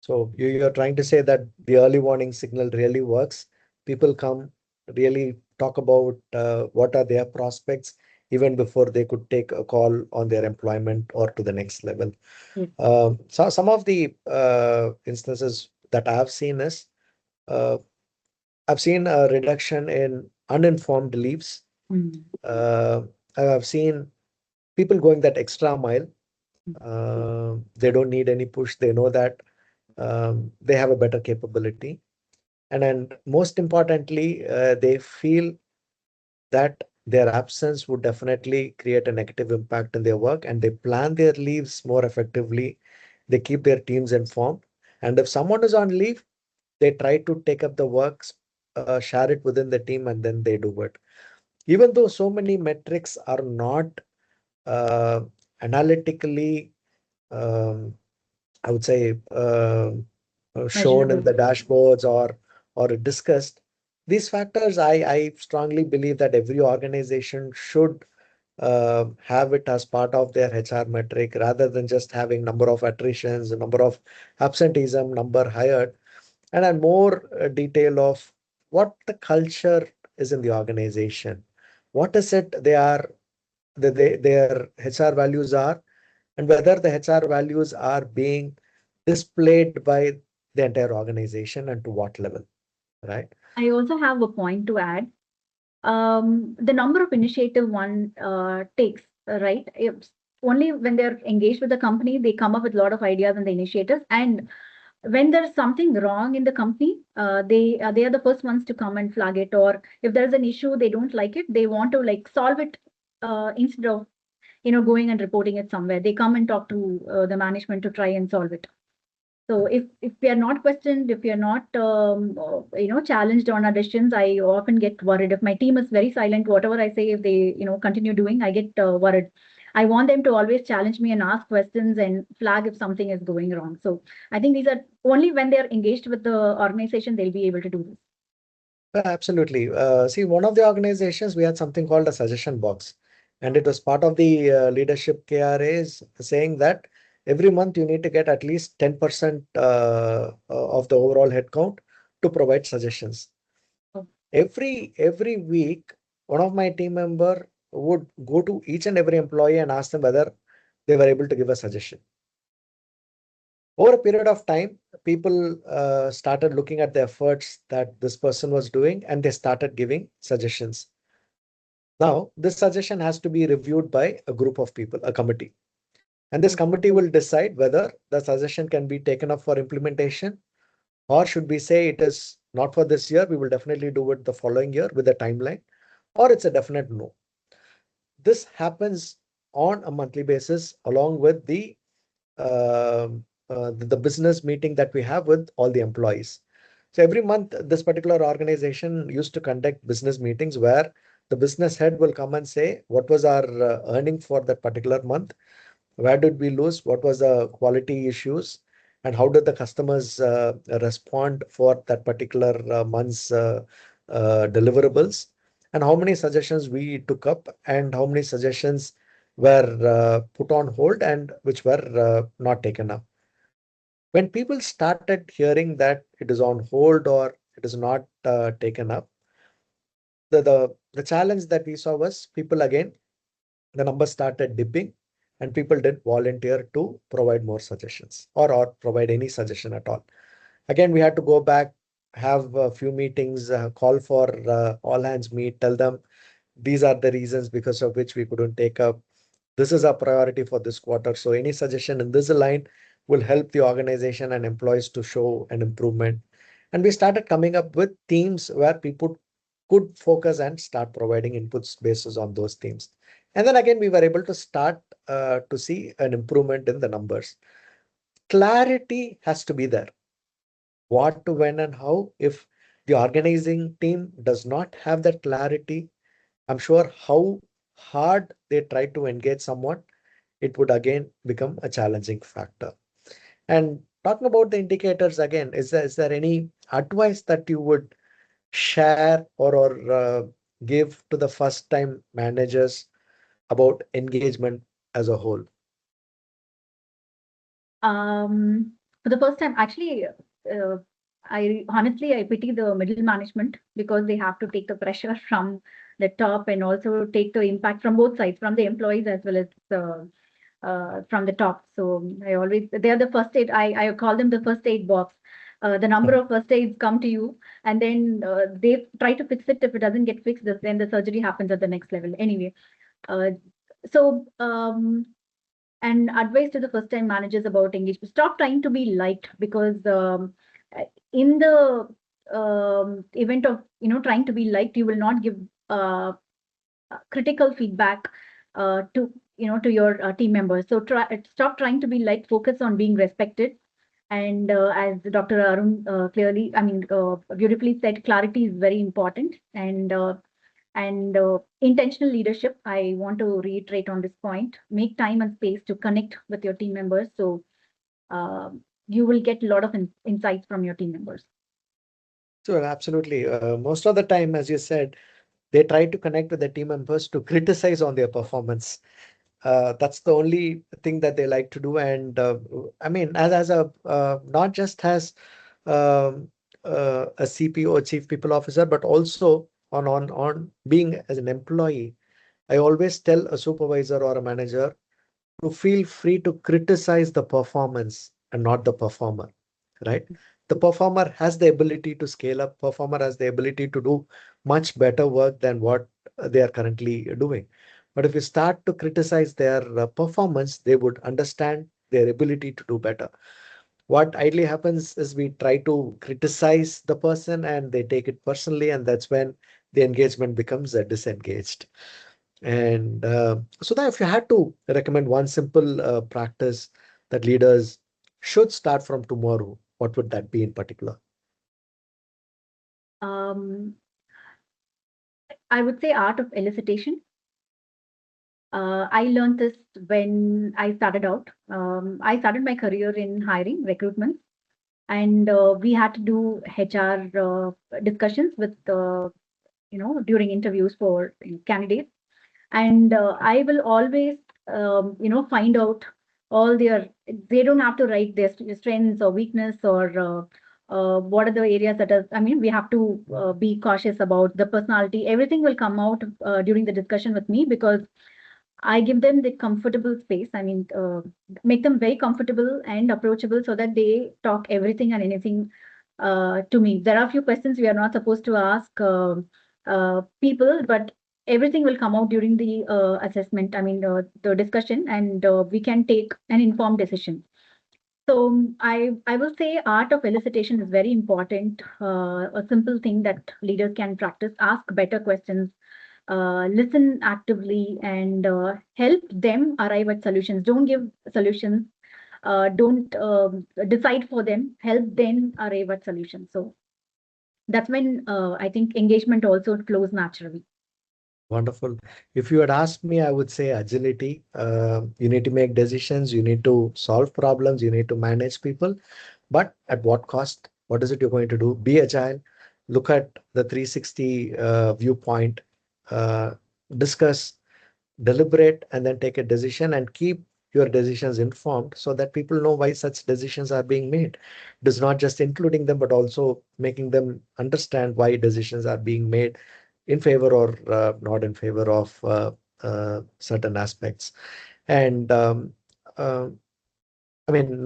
So, you're trying to say that the early warning signal really works. People come, really talk about what are their prospects even before they could take a call on their employment or to the next level. Yes. So some of the instances that I've seen is uh, I've seen a reduction in uninformed leaves. Mm. Uh, I've seen people going that extra mile. They don't need any push. They know that they have a better capability. And most importantly, they feel that their absence would definitely create a negative impact in their work, and they plan their leaves more effectively. They keep their teams informed. And if someone is on leave, they try to take up the works, share it within the team, and then they do it. Even though so many metrics are not uh, analytically, um, I would say, shown in Measurable. the dashboards or discussed, these factors, I strongly believe that every organization should have it as part of their HR metric rather than just having number of attritions, number of absenteeism, number hired, and a more detail of what the culture is in the organization. What is it they are, their HR values are, and whether the HR values are being displayed by the entire organization and to what level, right? I also have a point to add. The number of initiative one takes, right? It's only when they're engaged with the company, they come up with a lot of ideas and the initiatives. And when there's something wrong in the company, they are the first ones to come and flag it. Or if there's an issue, they don't like it, they want to like solve it instead of going and reporting it somewhere. They come and talk to the management to try and solve it. So if we are not questioned, if we are not challenged on our decisions, I often get worried. If my team is very silent, whatever I say, if they continue doing, I get worried. I want them to always challenge me and ask questions and flag if something is going wrong. So I think these are only when they are engaged with the organization they'll be able to do this. Absolutely. See, one of the organizations, we had something called a suggestion box, and it was part of the leadership KRAs saying that every month you need to get at least 10% of the overall headcount to provide suggestions. Oh, Every week, one of my team member would go to each and every employee and ask them whether they were able to give a suggestion. Over a period of time, people started looking at the efforts that this person was doing and they started giving suggestions. Now, this suggestion has to be reviewed by a group of people, a committee. And this committee will decide whether the suggestion can be taken up for implementation, or should we say it is not for this year, we will definitely do it the following year with a timeline, or it's a definite no. This happens on a monthly basis along with the business meeting that we have with all the employees. So every month, this particular organization used to conduct business meetings where the business head will come and say, what was our earning for that particular month? Where did we lose? What was the quality issues? And how did the customers respond for that particular month's deliverables? And how many suggestions we took up and how many suggestions were put on hold and which were not taken up. When people started hearing that it is on hold or it is not taken up, the challenge that we saw was people again, the numbers started dipping and people did volunteer to provide more suggestions or provide any suggestion at all. Again, we had to go back, have a few meetings, call for all hands meet, tell them these are the reasons because of which we couldn't take up. This is our priority for this quarter. So any suggestion in this line will help the organization and employees to show an improvement. And we started coming up with themes where people could focus and start providing inputs basis on those themes. And then again, we were able to start to see an improvement in the numbers. Clarity has to be there. What to when and how. If the organizing team does not have that clarity, I'm sure how hard they try to engage someone, it would again become a challenging factor. And talking about the indicators again, is there any advice that you would share or give to the first time managers about engagement as a whole? For the first time, actually, I pity the middle management because they have to take the pressure from the top and also take the impact from both sides, from the employees as well as from the top. So they are the first aid. I call them the first aid box. The number of first aids come to you, and then they try to fix it. If it doesn't get fixed, then the surgery happens at the next level. Anyway, uh, so and advice to the first time managers about engagement: stop trying to be liked, because in the event of trying to be liked, you will not give uh, critical feedback to your team members. So stop trying to be liked, focus on being respected. And as Dr. Arun beautifully said, clarity is very important. And intentional leadership, I want to reiterate on this point: make time and space to connect with your team members. So uh, you will get a lot of insights from your team members. So absolutely. Most of the time, as you said, they try to connect with the team members to criticize on their performance. That's the only thing that they like to do. And I mean, as a not just as a CPO, Chief People Officer, but also on being as an employee, I always tell a supervisor or a manager to feel free to criticize the performance and not the performer, right? The performer has the ability to scale up, performer has the ability to do much better work than what they are currently doing. But if you start to criticize their performance, they would understand their ability to do better. What ideally happens is we try to criticize the person and they take it personally, and that's when the engagement becomes disengaged. And so that if you had to recommend one simple practice that leaders should start from tomorrow, what would that be in particular? Um, I would say art of elicitation. I learned this when I started out. I started my career in hiring, recruitment, and we had to do HR discussions with, during interviews for candidates. And I will always, find out all their. They don't have to write their strengths or weakness, or what are the areas that are, I mean, we have to be cautious about the personality. Everything will come out during the discussion with me, because I give them the comfortable space. I mean, make them very comfortable and approachable so that they talk everything and anything to me. There are a few questions we are not supposed to ask people, but everything will come out during the assessment, I mean, the discussion, and we can take an informed decision. So I will say art of elicitation is very important. A simple thing that leaders can practice: ask better questions, listen actively, and help them arrive at solutions. Don't give solutions. Don't decide for them. Help them arrive at solutions. So that's when I think engagement also flows naturally. Wonderful. If you had asked me, I would say agility. You need to make decisions, you need to solve problems, you need to manage people, but at what cost? What is it you're going to do? Be agile, look at the 360 viewpoint, uh, discuss, deliberate, and then take a decision and keep your decisions informed so that people know why such decisions are being made. It is not just including them, but also making them understand why decisions are being made in favor or not in favor of certain aspects. And uh, I mean,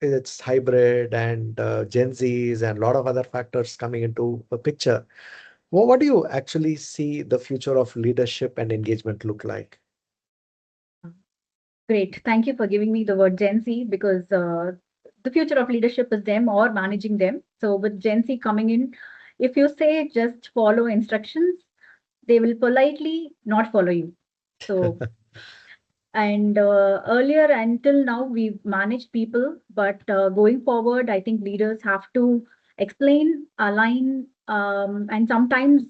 it's hybrid and Gen Zs and a lot of other factors coming into the picture. What do you actually see the future of leadership and engagement look like? Great. Thank you for giving me the word Gen Z, because the future of leadership is them or managing them. So with Gen Z coming in, if you say just follow instructions, they will politely not follow you. So, and earlier until now, we've managed people, but going forward, I think leaders have to explain, align, and sometimes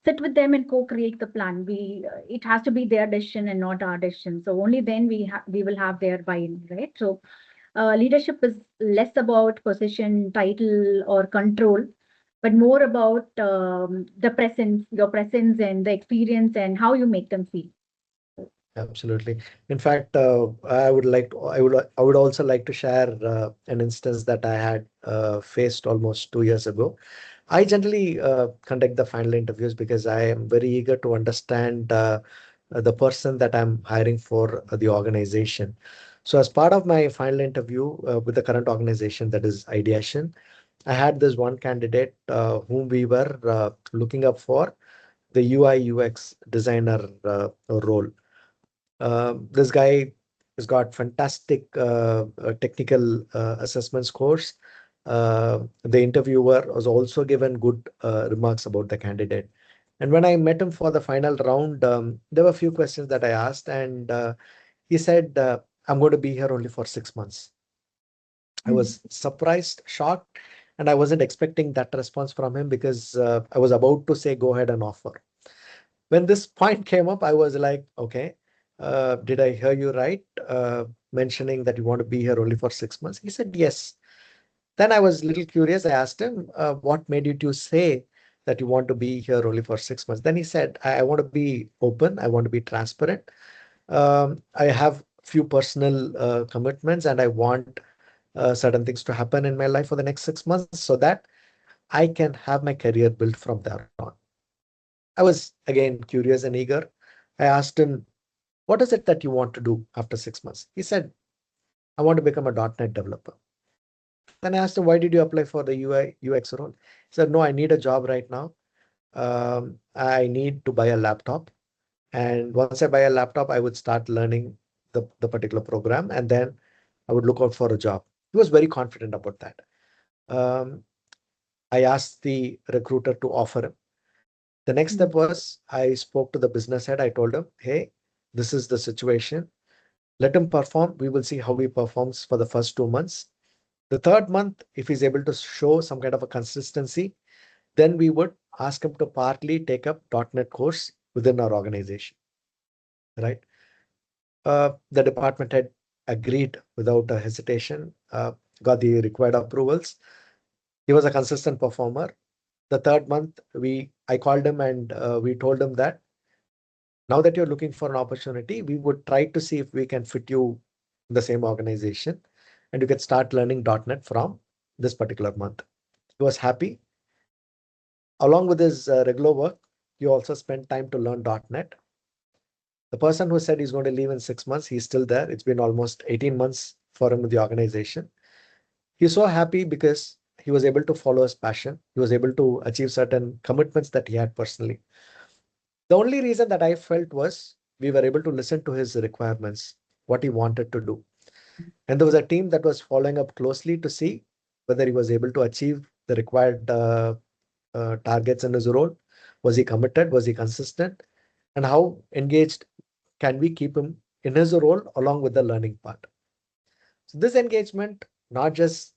sit with them and co-create the plan. It has to be their decision and not our decision. So only then we will have their buy-in, right? So leadership is less about position, title, or control, but more about the presence, your presence, and the experience, and how you make them feel. Absolutely. In fact, I would also like to share an instance that I had faced almost 2 years ago. I generally conduct the final interviews because I am very eager to understand the person that I'm hiring for the organization. So, as part of my final interview with the current organization, that is Ideation, I had this one candidate whom we were looking up for the UI UX designer role. This guy has got fantastic technical assessment scores. The interviewer was also given good remarks about the candidate. And when I met him for the final round, there were a few questions that I asked, and he said, I'm going to be here only for 6 months. I Mm. was surprised, shocked, and I wasn't expecting that response from him because I was about to say, go ahead and offer. When this point came up, I was like, okay, did I hear you right? Mentioning that you want to be here only for 6 months. He said, yes. Then I was a little curious. I asked him, what made you to say that you want to be here only for 6 months? Then he said, I want to be open. I want to be transparent. I have few personal commitments and I want certain things to happen in my life for the next 6 months so that I can have my career built from there on. I was again curious and eager. I asked him, what is it that you want to do after 6 months? He said, I want to become a .NET developer. Then I asked him, why did you apply for the UI UX role? He said, no, I need a job right now. I need to buy a laptop. And once I buy a laptop, I would start learning the particular program and then I would look out for a job. He was very confident about that. Um, I asked the recruiter to offer him. The next step Mm. was I spoke to the business head. I told him, hey, this is the situation. Let him perform. We will see how he performs for the first 2 months. The third month, if he's able to show some kind of a consistency, then we would ask him to partly take up .NET course within our organization, right? The department head agreed without a hesitation, got the required approvals. He was a consistent performer. The third month, I called him and we told him that now that you're looking for an opportunity, we would try to see if we can fit you in the same organization and you can start learning .NET from this particular month. He was happy. Along with his regular work, he also spent time to learn .NET. The person who said he's going to leave in 6 months, he's still there. It's been almost 18 months for him with the organization. He's so happy because he was able to follow his passion. He was able to achieve certain commitments that he had personally. The only reason that I felt was we were able to listen to his requirements, what he wanted to do. And there was a team that was following up closely to see whether he was able to achieve the required targets in his role. Was he committed? Was he consistent? And how engaged can we keep him in his role along with the learning part? So this engagement not just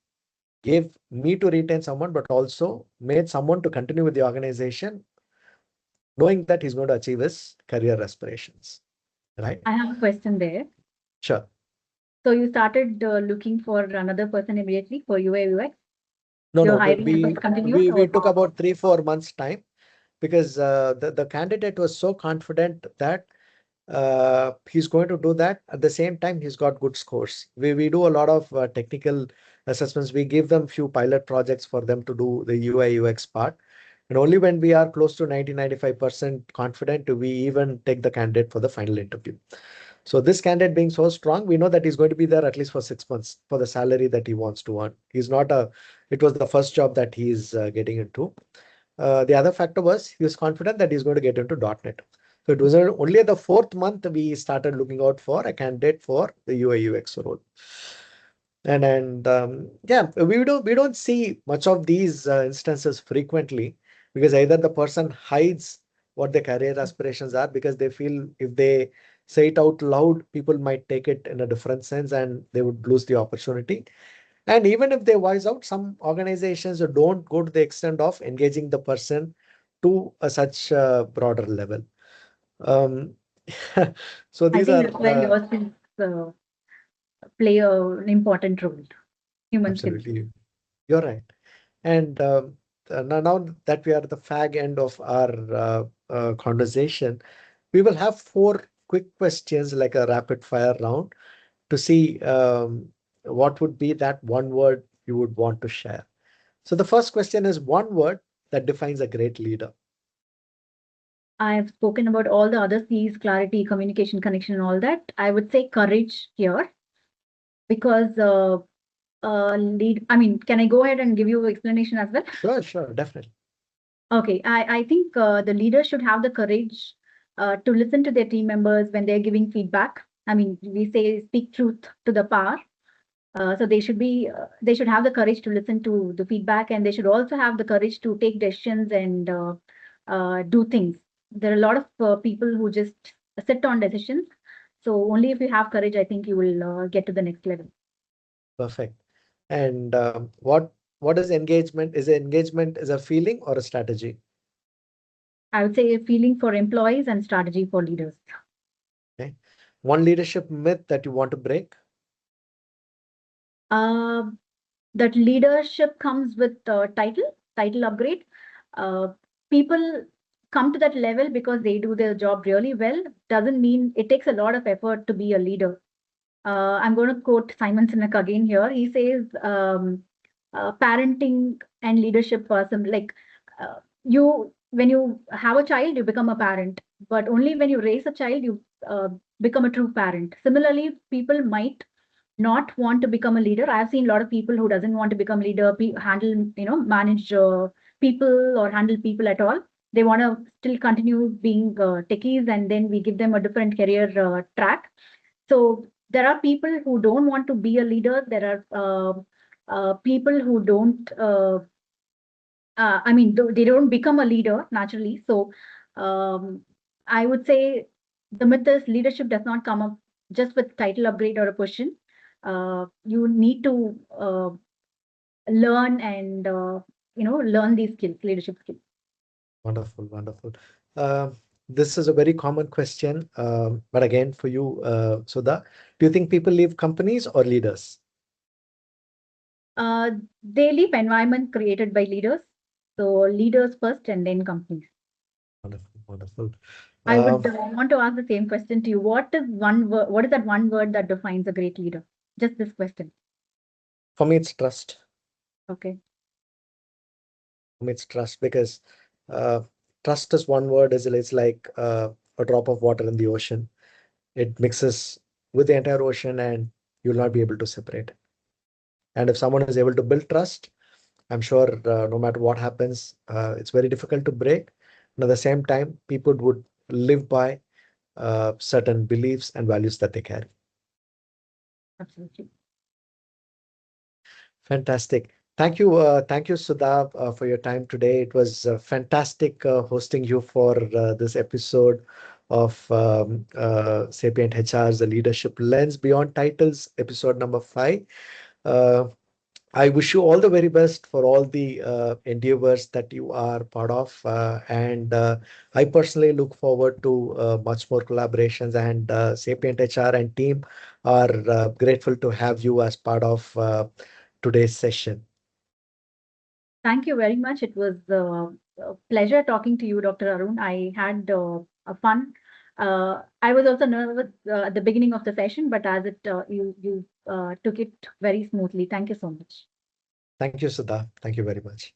gave me to retain someone, but also made someone to continue with the organization, knowing that he's going to achieve his career aspirations. Right? I have a question there. Sure. So you started looking for another person immediately for UI UX? No, Your no, hiring efforts continued, we or took about 3-4 months time because the candidate was so confident that he's going to do that. At the same time, he's got good scores. We do a lot of technical assessments. We give them few pilot projects for them to do the UI UX part. And only when we are close to 90-95% confident do we even take the candidate for the final interview. So this candidate being so strong, we know that he's going to be there at least for 6 months for the salary that he wants to earn. He's not a, it was the first job that he's getting into. The other factor was he was confident that he's going to get into .NET. So it was only at the 4th month we started looking out for a candidate for the UI UX role. And yeah, we don't see much of these instances frequently because either the person hides what their career aspirations are because they feel if they say it out loud, people might take it in a different sense and they would lose the opportunity. And even if they voice out, some organizations don't go to the extent of engaging the person to a such broader level. Um, so I these think are that's where yours is play an important role. Human skills. absolutely, you're right. And now that we are at the fag end of our conversation, we will have 4 quick questions like a rapid fire round to see what would be that one word you would want to share. So the first question is one word that defines a great leader. I have spoken about all the other C's, clarity, communication, connection, and all that. I would say courage here because lead. I mean, can I go ahead and give you explanation as well? Sure, sure, definitely. Okay, I think the leaders should have the courage to listen to their team members when they're giving feedback. I mean, we say speak truth to the power. So they should have the courage to listen to the feedback, and they should also have the courage to take decisions and do things. There are a lot of people who just sit on decisions. So only if you have courage, I think you will get to the next level. Perfect. And what is engagement? Is engagement is a feeling or a strategy? I would say a feeling for employees and strategy for leaders. Okay. One leadership myth that you want to break? Uh, that leadership comes with title upgrade. Uh, People come to that level because they do their job really well. Doesn't mean it takes a lot of effort to be a leader. I'm going to quote Simon Sinek again here. He says, parenting and leadership are some like when you have a child, you become a parent, but only when you raise a child, you become a true parent. Similarly, people might not want to become a leader. I have seen a lot of people who doesn't want to become leader, handle, manage people or handle people at all. They want to still continue being techies, and then we give them a different career track. So there are people who don't want to be a leader. There are people who don't. I mean, they don't become a leader naturally. So I would say the myth is leadership does not come up just with title upgrade or a position. You need to learn and learn these skills, leadership skills. Wonderful, wonderful. Uh, this is a very common question, but again, for you, Sudha, do you think people leave companies or leaders? Uh, they leave environment created by leaders. So leaders first and then companies. Wonderful, wonderful. I Um, would want to ask the same question to you. What is one word? What is that one word that defines a great leader? Just this question. for me, it's trust. Okay. For me, it's trust because uh, trust is one word is it's like a drop of water in the ocean. It mixes with the entire ocean, and you'll not be able to separate it. And if someone is able to build trust, I'm sure no matter what happens, it's very difficult to break. And at the same time, people would live by certain beliefs and values that they carry. Absolutely. Fantastic. Thank you, Sudha, for your time today. It was fantastic hosting you for this episode of Sapient HR's The Leadership Lens Beyond Titles, episode number 5. Uh, I wish you all the very best for all the endeavors that you are part of. And I personally look forward to much more collaborations. And Sapient HR and team are grateful to have you as part of today's session. Thank you very much. It was a pleasure talking to you, Dr. Arun. I had a fun. I was also nervous at the beginning of the session, but as it you took it very smoothly. Thank you so much. Thank you, Sudha. Thank you very much.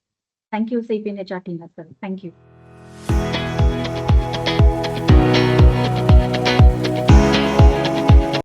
Thank you, Sapien HR team as well. Thank you.